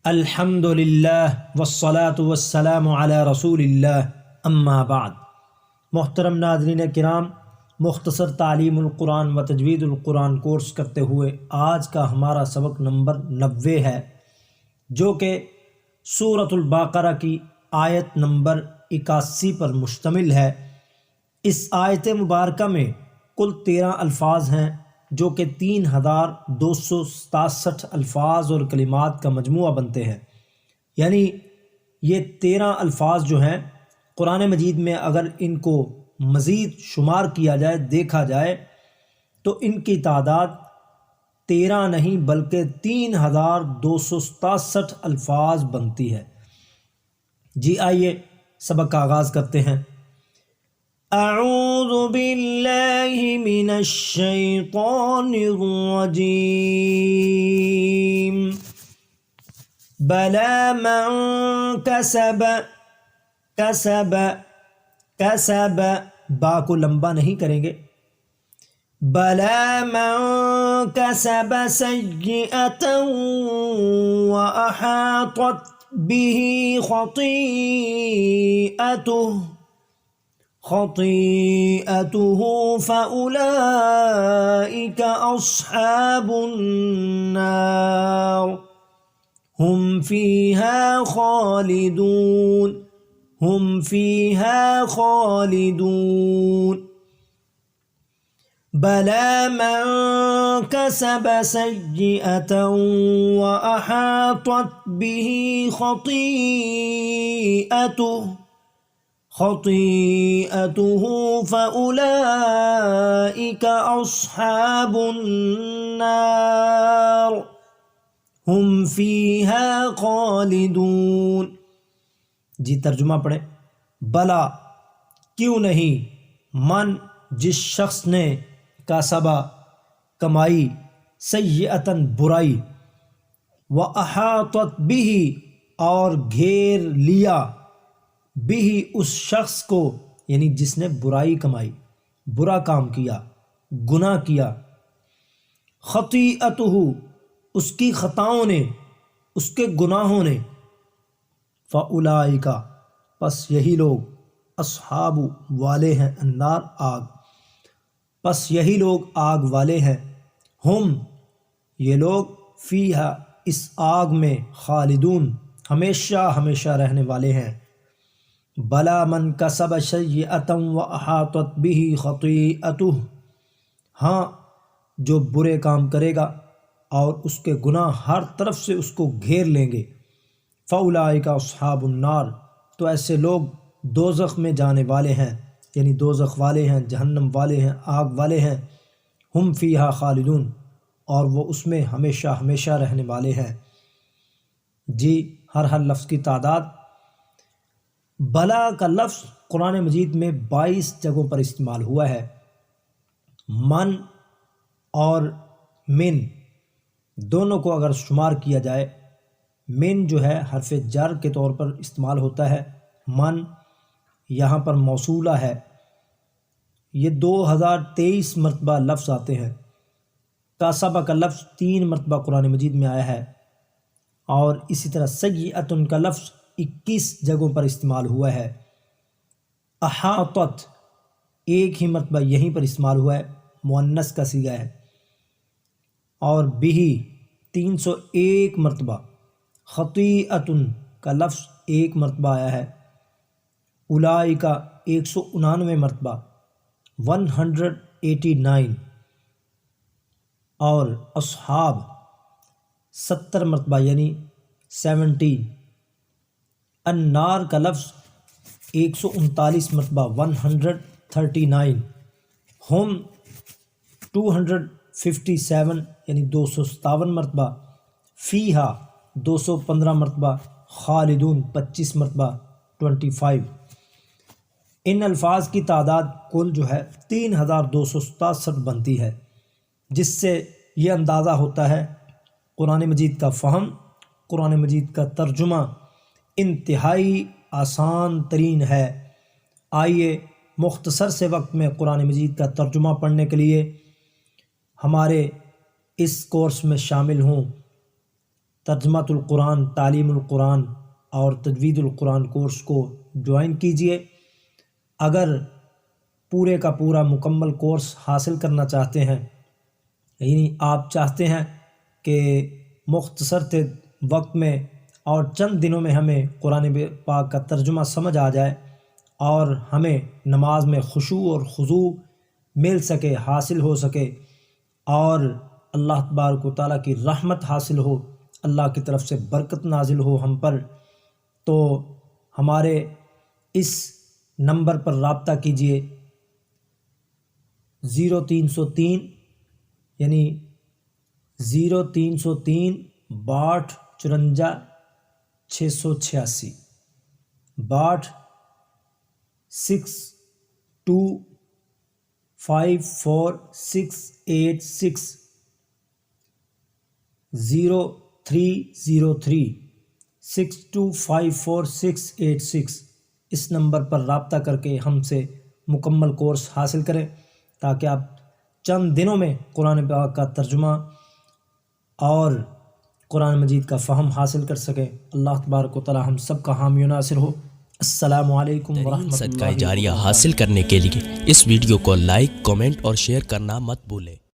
الحمد للہ والصلاة والسلام علی رسول اللہ اما بعد۔ محترم ناظرین کرام، مختصر تعلیم القرآن و تجوید القرآن کورس کرتے ہوئے آج کا ہمارا سبق نمبر 90 ہے، جو کہ سورۃ البقرہ کی آیت نمبر 81 پر مشتمل ہے۔ اس آیت مبارکہ میں کل 13 الفاظ ہیں، جو کہ 3267 الفاظ اور کلمات کا مجموعہ بنتے ہیں۔ یعنی یہ 13 الفاظ جو ہیں قرآن مجید میں، اگر ان کو مزید شمار کیا جائے، دیکھا جائے، تو ان کی تعداد 13 نہیں بلکہ 3267 الفاظ بنتی ہے۔ جی آئیے سبق کا آغاز کرتے ہیں۔ اعوذ باللہ من الشیطان الرجیم بلا من کسب با کو لمبا نہیں کریں گے۔ بلا من کسب سیئۃ واحاطت به خطیئته فأولئک اصحاب النار هم فيها خالدون بلا من كسب سيئة وأحاطت به خطيئته فأولئك أصحاب النار هم فيها خالدون۔ جی ترجمہ پڑھیں۔ بلا کیوں نہیں، من جس شخص نے کسبہ کمائی، سیئۃً برائی، وَأَحَاطَتْ بِهِ اور گھیر لیا، بھی اس شخص کو، یعنی جس نے برائی کمائی، برا کام کیا، گناہ کیا، خطیئتہ اس کی خطاؤں نے، اس کے گناہوں نے، فاولئک پس یہی لوگ، اصحاب والے ہیں، النار آگ، پس یہی لوگ آگ والے ہیں، ہم یہ لوگ، فیہا اس آگ میں، خالدون ہمیشہ ہمیشہ رہنے والے ہیں۔ بلا من کسب سیئۃ واحاطت به خطیئتہ، ہاں جو برے کام کرے گا اور اس کے گناہ ہر طرف سے اس کو گھیر لیں گے، فاولئک اصحاب النار تو ایسے لوگ دوزخ میں جانے والے ہیں، یعنی دوزخ والے ہیں، جہنم والے ہیں، آگ والے ہیں، ہم فیہا خالدون اور وہ اس میں ہمیشہ ہمیشہ رہنے والے ہیں۔ جی ہر لفظ کی تعداد۔ بلا کا لفظ قرآن مجید میں 22 جگہوں پر استعمال ہوا ہے۔ من اور من دونوں کو اگر شمار کیا جائے، من جو ہے حرف جر کے طور پر استعمال ہوتا ہے، من یہاں پر موصولہ ہے، یہ 2023 مرتبہ لفظ آتے ہیں۔ کسبہ کا لفظ 3 مرتبہ قرآن مجید میں آیا ہے، اور اسی طرح سیئۃ کا لفظ 21 جگہوں پر استعمال ہوا ہے۔ احاطت ایک ہی مرتبہ یہیں پر استعمال ہوا ہے، مؤنث کا صیغہ ہے، اور به 301 مرتبہ، خطیئۃ کا لفظ 1 مرتبہ آیا ہے، اولئک 199 مرتبہ، 189، اور اصحاب 70 مرتبہ یعنی 70، النار کا لفظ 139 مرتبہ، 139، ہم 257 یعنی 257 مرتبہ، فیہا 215 مرتبہ، خالدون 25 مرتبہ، 25۔ ان الفاظ کی تعداد کل جو ہے 3267 بنتی ہے، جس سے یہ اندازہ ہوتا ہے قرآن مجید کا فہم، قرآن مجید کا ترجمہ انتہائی آسان ترین ہے۔ آئیے مختصر سے وقت میں قرآن مجید کا ترجمہ پڑھنے کے لیے ہمارے اس کورس میں شامل ہوں۔ ترجمۃ القرآن، تعلیم القرآن اور تجوید القرآن کورس کو جوائن کیجئے۔ اگر پورے کا پورا مکمل کورس حاصل کرنا چاہتے ہیں، یعنی آپ چاہتے ہیں کہ مختصر وقت میں اور چند دنوں میں ہمیں قرآن پاک کا ترجمہ سمجھ آ جائے اور ہمیں نماز میں خشوع اور خضوع مل سکے، حاصل ہو سکے، اور اللہ تبارک و تعالیٰ کی رحمت حاصل ہو، اللہ کی طرف سے برکت نازل ہو ہم پر، تو ہمارے اس نمبر پر رابطہ کیجئے 0303 یعنی 0303 62 54 686 62 54686 0303 6254 اس نمبر پر رابطہ کر کے ہم سے مکمل کورس حاصل کریں، تاکہ آپ چند دنوں میں قرآن پاک کا ترجمہ اور قرآن مجید کا فہم حاصل کر سکیں۔ اللہ تبارک و تعالی ہم سب کا حامی و ناصر ہو۔ السلام علیکم ورحمۃ صدقہ اللہ جاریہ وبرکاتہ۔ حاصل کرنے کے لیے اس ویڈیو کو لائک، کمنٹ اور شیئر کرنا مت بھولیں۔